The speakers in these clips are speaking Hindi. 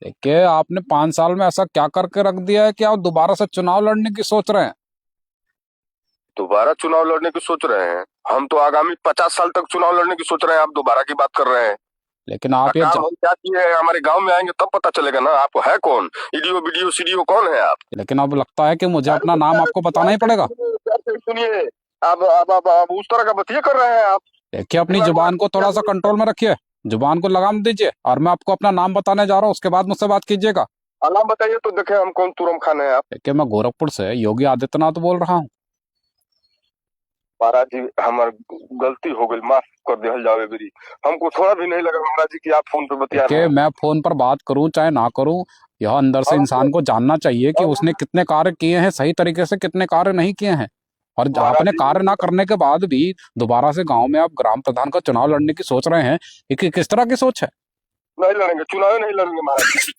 देखिए, आपने 5 साल में ऐसा क्या करके रख दिया है कि आप दोबारा से चुनाव लड़ने की सोच रहे हैं? दोबारा चुनाव लड़ने की सोच रहे हैं? हम तो आगामी 50 साल तक चुनाव लड़ने की सोच रहे हैं, आप दोबारा की बात कर रहे हैं। लेकिन आप ये काम हम क्या किए हैं, हमारे गांव में आएंगे तब पता चलेगा ना। आप है कौन? ईडीओ बीडीओ सीडीओ कौन है आप? लेकिन अब लगता है कि मुझे अपना नाम आपको बताना ही पड़ेगा। सुनिए, आप उस तरह का बतिया कर रहे हैं आप। देखिए, अपनी जुबान को थोड़ा सा कंट्रोल में रखिए, जुबान को लगाम दीजिए, और मैं आपको अपना नाम बताने जा रहा हूँ, उसके बाद मुझसे बात कीजिएगा। नाम बताइए तो देखे हम कौन तुरम खान है आप। देखिए, मैं गोरखपुर से योगी आदित्यनाथ बोल रहा हूँ। महाराज जी, हमार गलती हो गई, माफ कर दिया जावे मेरी। हमको थोड़ा भी नहीं लगा महाराज जी कि आप फोन पे बतिया रहे देखिए, हैं। मैं फोन पर बात करूं चाहे ना करूं, यह अंदर से इंसान को जानना चाहिए कि उसने कितने कार्य किए हैं, सही तरीके से कितने कार्य नहीं किए हैं। और महाराज आपने जी कार्य ना करने के बाद भी दोबारा से गांव में आप ग्राम प्रधान का चुनाव लड़ने की सोच रहे हैं, ये किस तरह की सोच है? नहीं लड़ेंगे, चुनाव नहीं लड़ेंगे महाराज जी।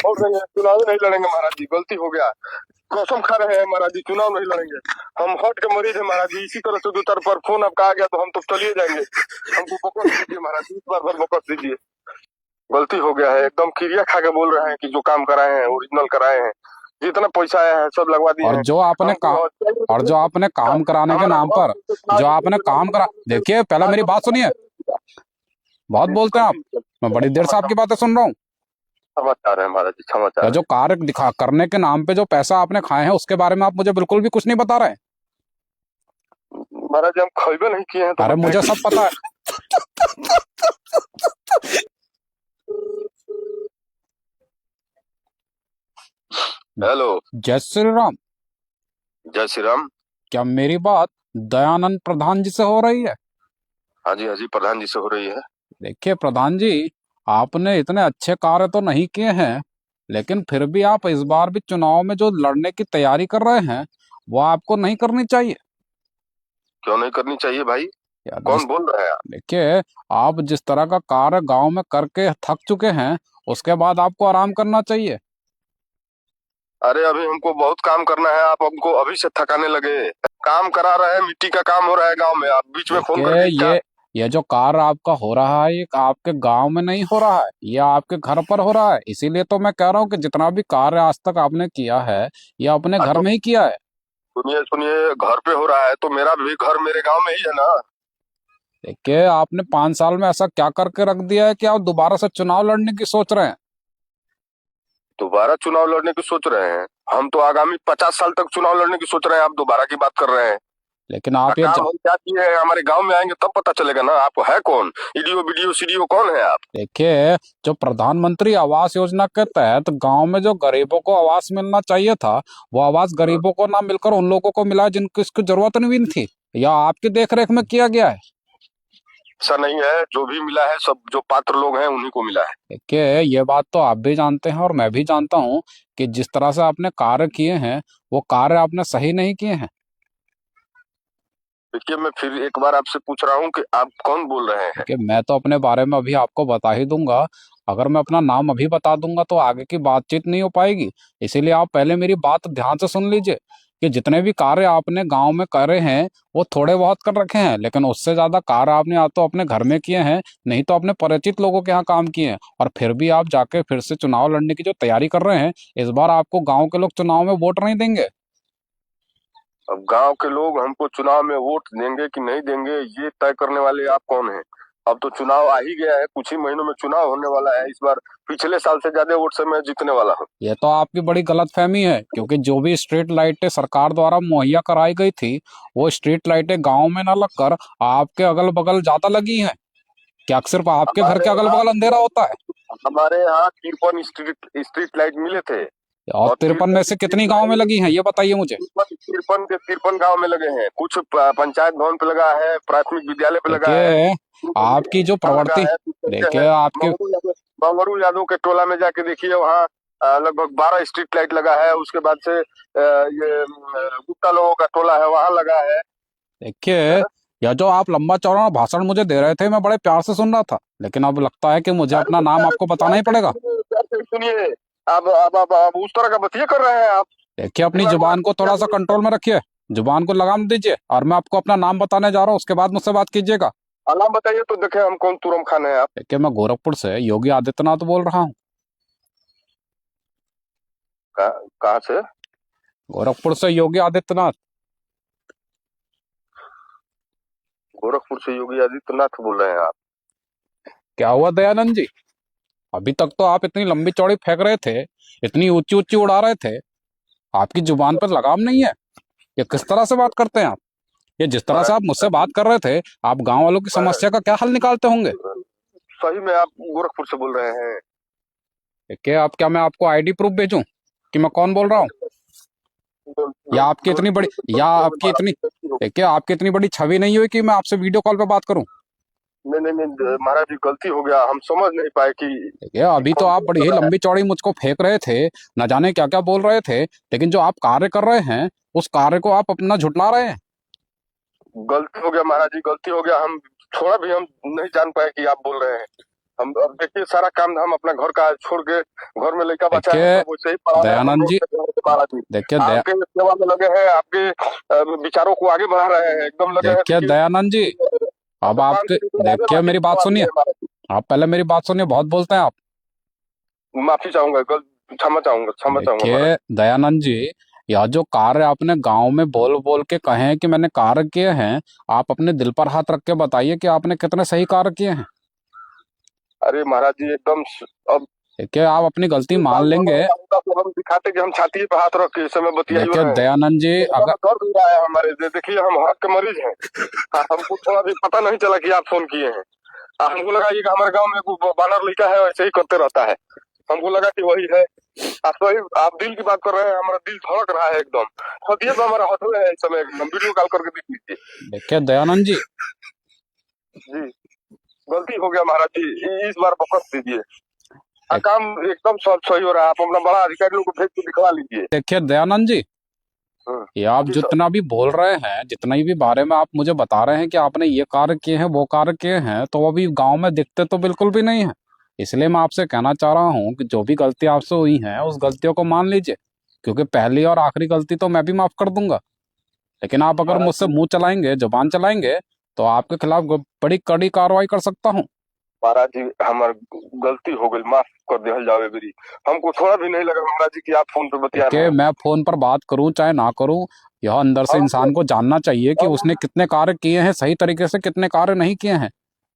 और नहीं, चुनाव नहीं लड़ेंगे महाराज जी, गलती हो गया। कसम खा रहे हैं महाराज जी, चुनाव नहीं लड़ेंगे। हम हट के मरीज है महाराज जी, इसी तरह से 2 4 बार फोन आपका आ गया तो हम तो चलिए जाएंगे। हमको बकस दीजिए महाराज जी, इस बार भर बकस दीजिए। गलती हो गया है, एकदम क्रिया खा के बोल रहे हैं कि जो काम कराए हैं ओरिजिनल कराए हैं, जितना पैसा आया है सब लगवा दिए और हैं। जो आपने काम और जो आपने काम कराने के नाम पर, जो आपने काम करा, देखिए पहले मेरी बात सुनिए। बहुत बोलते हैं आप, मैं बड़ी देर से आपकी बातें सुन रहा हूँ। समाचार है महाराज जी, समाचार या है। जो कार्य दिखा करने के नाम पे जो पैसा आपने खाए हैं, उसके बारे में आप मुझे बिल्कुल भी कुछ नहीं बता रहे हैं। महाराज जी, हम खैबे नहीं किए हैं तो अरे मुझे सब पता है। हेलो। जय श्री राम। जय श्री राम। क्या मेरी बात दयानंद प्रधान जी से हो रही है? हाँ जी प्रधान जी से हो रही है। देखिए प्रधान जी, आपने इतने अच्छे कार्य तो नहीं किए हैं, लेकिन फिर भी आप इस बार भी चुनाव में जो लड़ने की तैयारी कर रहे हैं, वो आपको नहीं करनी चाहिए। क्यों नहीं करनी चाहिए भाई? यार कौन बोल रहे हैं आप? देखिए, आप जिस तरह का कार्य गांव में करके थक चुके हैं, उसके बाद आपको आराम करना चाहिए। अरे अभी हमको बहुत काम करना है, आप हमको अभी से थकाने लगे। काम करा रहे हैं, मिट्टी का काम हो रहा है गांव में, आप बीच में फोन देखिए, करके क्या? ये जो कार्य आपका हो रहा है, ये आपके गांव में नहीं हो रहा है, ये आपके घर पर हो रहा है। इसीलिए तो मैं कह रहा हूँ कि जितना भी कार्य आज तक आपने किया है, ये अपने घर में ही किया है। सुनिए सुनिए, घर पे हो रहा है तो मेरा भी घर मेरे गांव में ही है ना। देखिए, आपने 5 साल में ऐसा क्या करके रख दिया है कि आप दोबारा से चुनाव लड़ने की सोच रहे हैं? दोबारा चुनाव लड़ने की सोच रहे हैं? हम तो आगामी 50 साल तक चुनाव लड़ने की सोच रहे हैं, आप दोबारा की बात कर रहे हैं। लेकिन आप ये काम हम क्या किए हैं, हमारे गांव में आएंगे तब पता चलेगा ना। आप है कौन? ईडीओ बीडीओ सीडीओ कौन है आप? देखिए, जो प्रधानमंत्री आवास योजना के तहत गांव में जो गरीबों को आवास मिलना चाहिए था, वो आवास गरीबों को ना मिलकर उन लोगों को मिला जिनको इसकी जरूरत नहीं थी, या आपकी देखरेख में किया गया है? ऐसा नहीं है, जो भी मिला है सब जो पात्र लोग हैं उन्हीं को मिला है। देखिए, ये बात तो आप भी जानते हैं और मैं भी जानता हूँ कि जिस तरह से आपने कार्य किए हैं, वो कार्य आपने सही नहीं किए हैं। देखिए, मैं फिर एक बार आपसे पूछ रहा हूँ कि आप कौन बोल रहे हैं? कि मैं तो अपने बारे में अभी आपको बता ही दूंगा। अगर मैं अपना नाम अभी बता दूंगा तो आगे की बातचीत नहीं हो पाएगी। इसीलिए आप पहले मेरी बात ध्यान से सुन लीजिए कि जितने भी कार्य आपने गांव में करे हैं, वो थोड़े बहुत कर रखे हैं, लेकिन उससे ज्यादा कार्य आपने या तो अपने घर में किए हैं, नहीं तो अपने परिचित लोगों के यहाँ काम किए हैं। और फिर भी आप जाके फिर से चुनाव लड़ने की जो तैयारी कर रहे हैं, इस बार आपको गाँव के लोग चुनाव में वोट नहीं देंगे। अब गांव के लोग हमको चुनाव में वोट देंगे कि नहीं देंगे, ये तय करने वाले आप कौन हैं? अब तो चुनाव आ ही गया है, कुछ ही महीनों में चुनाव होने वाला है इस बार। पिछले साल से ज्यादा वोट से मैं जीतने वाला हूँ। ये तो आपकी बड़ी गलतफहमी है, क्योंकि जो भी स्ट्रीट लाइटें सरकार द्वारा मुहैया कराई गई थी, वो स्ट्रीट लाइटें गांव में न लगकर आपके अगल बगल ज्यादा लगी हैं। क्या सिर्फ आपके घर के अगल बगल अंधेरा होता है? हमारे यहाँ 53 स्ट्रीट स्ट्रीट लाइट मिले थे। और और 53 में से कितनी गांव में लगी हैं, ये बताइए मुझे। 53 के 53 गाँव में लगे हैं। कुछ पंचायत भवन पे लगा है, प्राथमिक विद्यालय पे लगा है, देखिए, आपकी जो प्रवृत्ति, देखिए आपके मंगरू यादव के टोला में जाके देखिए, वहाँ लगभग 12 स्ट्रीट लाइट लगा है। उसके बाद से ये गुप्ता लोगों का टोला है, वहाँ लगा है। देखिए, यह जो आप लंबा चौड़ा भाषण मुझे दे रहे थे, मैं बड़े प्यार से सुन रहा था, लेकिन अब लगता है कि मुझे अपना नाम आपको बताना ही पड़ेगा। सुनिए, आप उस तरह का बतिया कर रहे हैं आप। देखिए, अपनी जुबान को थोड़ा सा कंट्रोल में रखिए, जुबान को लगाम दीजिए, और मैं आपको अपना नाम बताने जा रहा हूँ, उसके बाद मुझसे बात कीजिएगा। अलाम बताइए तो देखे हम कौन तुरम खान है आप। देखिए मैं गोरखपुर से योगी आदित्यनाथ बोल रहा हूँ। कहाँ से? गोरखपुर से योगी आदित्यनाथ। गोरखपुर से योगी आदित्यनाथ बोल रहे हैं आप? क्या हुआ दयानंद जी? अभी तक तो आप इतनी लंबी चौड़ी फेंक रहे थे, इतनी ऊंची ऊंची उड़ा रहे थे, आपकी जुबान पर लगाम नहीं है? ये किस तरह से बात करते हैं आप? ये जिस तरह से आप मुझसे बात कर रहे थे, आप गांव वालों की समस्या का क्या हल निकालते होंगे? सही में आप गोरखपुर से बोल रहे हैं? देखिए आप, क्या मैं आपको आईडी प्रूफ भेजूं कि मैं कौन बोल रहा हूँ? या आपकी इतनी बड़ी, या आपकी इतनी, देखिए आपकी इतनी बड़ी छवि नहीं हुई कि मैं आपसे वीडियो कॉल पे बात करूं? नहीं नहीं नहीं महाराज जी, गलती हो गया, हम समझ नहीं पाए कि देखिए अभी तो कौन आप बड़ी कर ही रहा है। लंबी चौड़ी मुझको फेंक रहे थे, न जाने क्या क्या बोल रहे थे, लेकिन जो आप कार्य कर रहे हैं उस कार्य को आप अपना झुटला रहे हैं। गलती हो गया महाराज जी, गलती हो गया, हम थोड़ा भी हम नहीं जान पाए कि आप बोल रहे हैं। हम अब देखिए सारा काम हम अपना घर का छोड़ के, घर में लड़का बच्चा है देखिए सब वैसे ही पड़ा है, हम दयानंद रोड जी, पे जा रहे हैं महाराज जी। देखिए आपके सेवा में लगे हैं, आपके विचारों को आगे बढ़ा रहे हैं, एकदम लगे हैं देखिए कि दयानंद जी, अब पाँच आपके, सौ रुपये आगे देखिए बाकी मेरी बात करवा दिए सुनिए, हैं महाराज जी। आप पहले मेरी बात सुनिए, बहुत बोलते हैं आप। माफी चाहूंगा, क्षमा चाहूंगा, क्षमा चाहूंगा महाराज। देखिए दयानंद जी, यह जो कार्य आपने गांव में बोल बोल के कहे हैं कि मैंने कार्य किए हैं, आप अपने दिल पर हाथ रख के बताइए कि आपने कितने सही कार्य किए हैं। अरे महाराज जी एकदम अब देखिए आप अपनी गलती मान बात लेंगे। तो हम दिखाते कि हम छाती पे हाथ रख के इस समय बतियाई देखिए रहे हैं। दयानंद जी, अगर, दर्द हो रहा है हमारे, देखिए हम हार्ट के मरीज हैं। हमको थोड़ा भी पता नहीं चला कि आप फोन किए हैं। हमको लगा ये कि हमारे गांव में कोई बानर लड़का है ऐसे ही करते रहता है, हमको लगा कि वही है। आप सही, आप दिल की बात कर रहे हैं, हमारा दिल धड़क रहा है एकदम। हदिये पे हमारा हटवे है इस समय, एकदम वीडियो कॉल करके देख लीजिए। देखिए दयानंद जी, जी गलती हो गया महाराज जी, इस बार बख्श दीजिए। काम एकदम सब सही हो रहा है, आप अपना बड़ा अधिकारियों को भेज के दिखवा लीजिए। देखिए दयानंद जी, ये आप जी सर। जितना भी बोल रहे हैं, जितना भी बारे में आप मुझे बता रहे हैं कि आपने ये कार्य किए हैं वो कार्य किए हैं, तो अभी गांव में दिखते तो बिल्कुल भी नहीं है। इसलिए मैं आपसे कहना चाह रहा हूँ कि जो भी गलती आपसे हुई है उस गलतियों को मान लीजिए, क्योंकि पहली और आखिरी गलती तो मैं भी माफ कर दूंगा। लेकिन आप अगर महाराज मुझसे जी, मुंह चलाएंगे, जुबान चलाएंगे, तो आपके खिलाफ बड़ी कड़ी कार्रवाई कर सकता हूँ। महाराज जी हमार गलती हो गई, माफ कर दिया जावे मेरी। हमको थोड़ा भी नहीं लगा महाराज जी कि आप फोन पे बतिया रहे कि हैं। मैं फोन पर बात करूं चाहे ना करूं, यह अंदर से हम इंसान को जानना चाहिए कि हम उसने कितने कार्य किए हैं सही तरीके से, कितने कार्य नहीं किए हैं।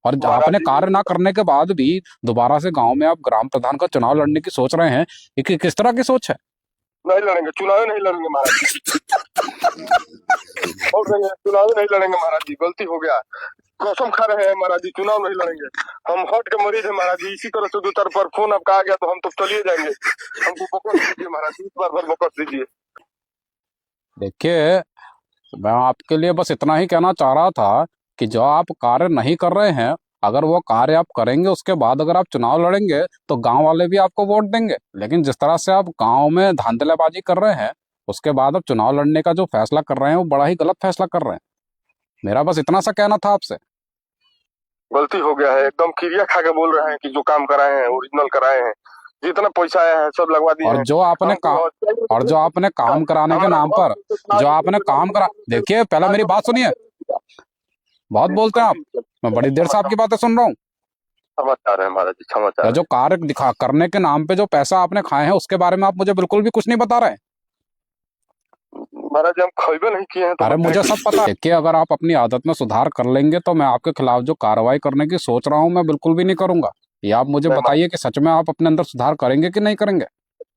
और महाराज आपने कार्य जी ना करने के बाद भी दोबारा से गांव में आप ग्राम प्रधान का चुनाव लड़ने की सोच रहे हैं, ये किस तरह की सोच है? नहीं लड़ेंगे, चुनाव नहीं लड़ेंगे महाराज जी। और नहीं, चुनाव नहीं लड़ेंगे महाराज जी, गलती हो गया, कसम खा रहे हैं महाराज जी, चुनाव नहीं लड़ेंगे। हम हट के मरीज है महाराज जी, इसी तरह से दो तरफ पर फोन आपका आ गया तो हम तो चलिए जाएंगे। हमको बकस दीजिए महाराज जी, इस बार बकस दीजिए। देखिए मैं आपके लिए बस इतना ही कहना चाह रहा था कि जो आप कार्य नहीं कर रहे हैं, अगर वो कार्य आप करेंगे उसके बाद अगर आप चुनाव लड़ेंगे तो गांव वाले भी आपको वोट देंगे। लेकिन जिस तरह से आप गांव में धांधलेबाजी कर रहे हैं, उसके बाद आप चुनाव लड़ने का जो फैसला कर रहे हैं वो बड़ा ही गलत फैसला कर रहे हैं। मेरा बस इतना सा कहना था आपसे। गलती हो गया है, एकदम क्रिया खा के बोल रहे हैं कि जो काम कराए हैं ओरिजिनल कराए हैं, जितना पैसा आया है सब लगवा दिए और हैं। जो आपने काम, और जो आपने काम कराने के हमारा नाम पर, जो आपने काम करा, देखिए पहले मेरी बात सुनिए, बहुत बोलते हैं आप, मैं बड़ी देर से आपकी बातें सुन रहा हूँ। समाचार है महाराज जी, समाचार या है। जो कार्य दिखा करने के नाम पे जो पैसा आपने खाए हैं उसके बारे में आप मुझे बिल्कुल भी कुछ नहीं बता रहे हैं। महाराज जी हम खरीबे नहीं किए हैं तो अरे मुझे सब पता है कि अगर आप अपनी आदत में सुधार कर लेंगे तो मैं आपके खिलाफ जो कार्रवाई करने की सोच रहा हूँ मैं बिल्कुल भी नहीं करूंगा। ये आप मुझे नहीं, बताइए कि सच में आप अपने अंदर सुधार करेंगे कि नहीं करेंगे?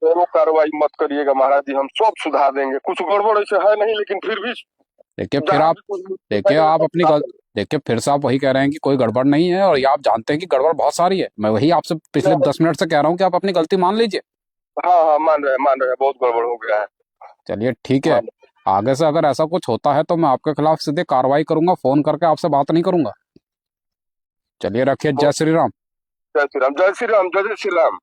वो कार्रवाई मत करिएगा महाराज जी, हम सब सुधार देंगे, कुछ गड़बड़ ऐसे है नहीं, लेकिन फिर भी देखिए फिर जहाँ आप, भी कुछ देखिए आप अपनी देखिए फिर से आप वही कह रहे हैं कि कोई गड़बड़ नहीं है, और ये आप जानते हैं कि गड़बड़ बहुत सारी है। मैं वही आपसे पिछले 10 मिनट से कह रहा हूँ कि आप अपनी गलती मान लीजिए। हाँ हाँ मान रहे हैं, बहुत गड़बड़ हो गया है। चलिए ठीक है, मान आगे से अगर ऐसा कुछ होता है तो मैं आपके खिलाफ सीधे कार्रवाई करूंगा, फोन करके आपसे बात नहीं करूंगा। चलिए रखिए, जय श्री राम। जय श्री राम, जय श्री राम, जय श्री राम।